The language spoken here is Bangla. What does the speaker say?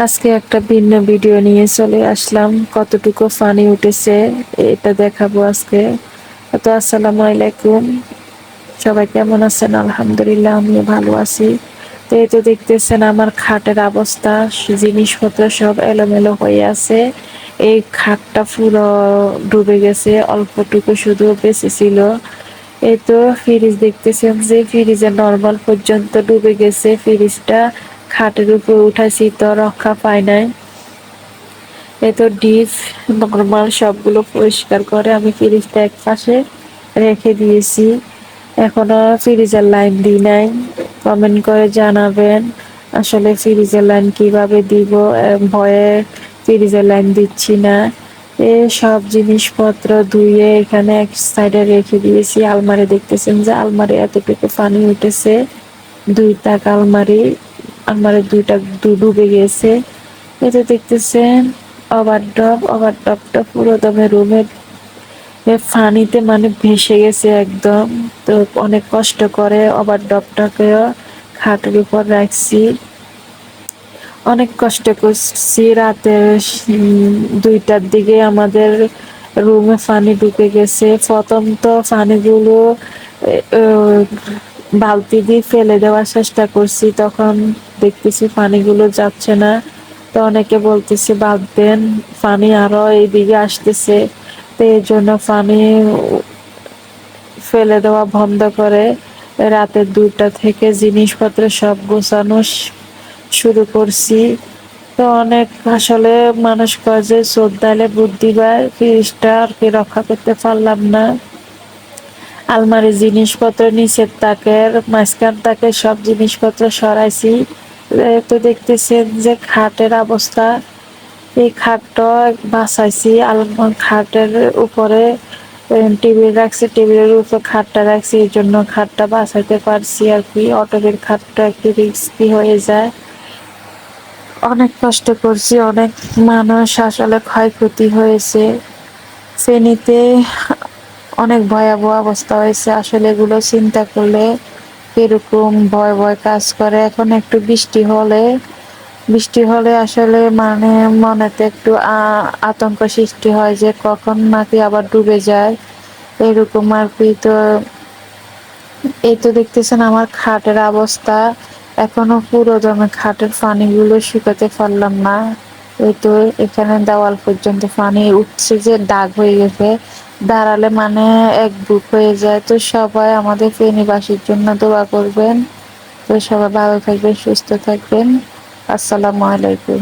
আজকে একটা ভিন্ন ভিডিও নিয়ে চলে আসলাম। কতটুকু ফানি উঠেছে এটা দেখাবো আজকে। তো আসসালামু আলাইকুম, সবাই কেমন আছেন? আলহামদুলিল্লাহ, আমিও ভালো আছি। তো এই তো দেখতেছেন আমার খাটের অবস্থা, জিনিসপত্র সব এলোমেলো হয়ে আছে। এই খাটটা পুরো ডুবে গেছে, অল্পটুকু শুধু বেঁচে ছিল। এই তো ফ্রিজ দেখতেছেন যে ফ্রিজের নরমাল পর্যন্ত ডুবে গেছে। ফ্রিজটা খাটের উপর উঠাইছি তো রক্ষা পায় নাই। এই তো ডিপ নরমাল সবগুলো পরিষ্কার করে আমি ফ্রিজটা এক পাশে রেখে দিয়েছি। এখনো ফ্রিজের লাইন দিই নাই। কমেন্ট করে জানাবেন আসলে ফ্রিজের লাইন কিভাবে দিব। ভয়ে ফ্রিজের লাইন দিচ্ছি না। সব জিনিসপত্র ধুয়ে এখানে এক সাইডে রেখে দিয়েছি। আলমারি দেখতেছেন যে আলমারি এতটুকু পানি উঠেছে। দুই তাক আলমারি, আলমারি দুইটা ডুবে গেছে। এটা দেখতেছেন ওভারড্রপটা পুরো দমে রুমের পানিতে মানে ভেসে গেছে একদম। তো অনেক কষ্ট করে ওভারড্রপটাকে খাটের উপর রাখছি, অনেক কষ্ট করছি। রাতে 2টার দিকে আমাদের রুমে পানি ঢুকে গেছে। প্রথম তো পানিগুলো বালতি দিয়ে ফেলে দেওয়ার চেষ্টা করছি, তখন দেখতেছি পানিগুলো যাচ্ছে না। তো অনেকে বলতেছে বাদ দেন, পানি আরো এইদিকে আসতেছে। তো এই জন্য পানি ফেলে দেওয়া বন্ধ করে রাতে 2টা থেকে জিনিসপত্র সব গোছানো শুরু করছি। তো অনেক আসলে মানুষ কয় যে চোর দাইলে বুদ্ধি পায়, ফ্রিজটা আর কি রক্ষা করতে পারলাম না। আলমারির জিনিসপত্র নিচের তাকের মাঝখান তাকে সব জিনিসপত্র সরাইছি। তো দেখতেছেন যে খাটের অবস্থা। এই খাটটা বাছাইছি, খাটের উপরে টেবিল রাখছি, টেবিলের উপর খাটটা রাখছি, এই জন্য খাটটা বাছাইতে পারছি আর কি। অটোমের খাটটা একটু রিস্কি হয়ে যায়। অনেক কষ্ট করছি, অনেক মানুষ আসলে ক্ষয়ক্ষতি হয়েছে। ফেনীতে অনেক ভয়াবহ অবস্থা হয়েছে। আসলে এগুলো চিন্তা করলে এরকম ভয় ভয় কাজ করে। এখন একটু বৃষ্টি হলে আসলে মানে মনেতে একটু আতঙ্ক সৃষ্টি হয় যে কখন নাকি আবার ডুবে যায়, এরকম আর কি। তো এই তো দেখতেছেন আমার খাটের অবস্থা। এখনো পুরো দমে খাটের পানিগুলো শুকাতে পারলাম না। এই তো এখানে দেওয়াল পর্যন্ত পানি উঠছে, যে দাগ হয়ে গেছে, দাঁড়ালে মানে এক বুক হয়ে যায়। তো সবাই আমাদের ফেনীবাসীর জন্য দোয়া করবেন। তো সবাই ভালো থাকবেন, সুস্থ থাকবেন। আসসালামু আলাইকুম।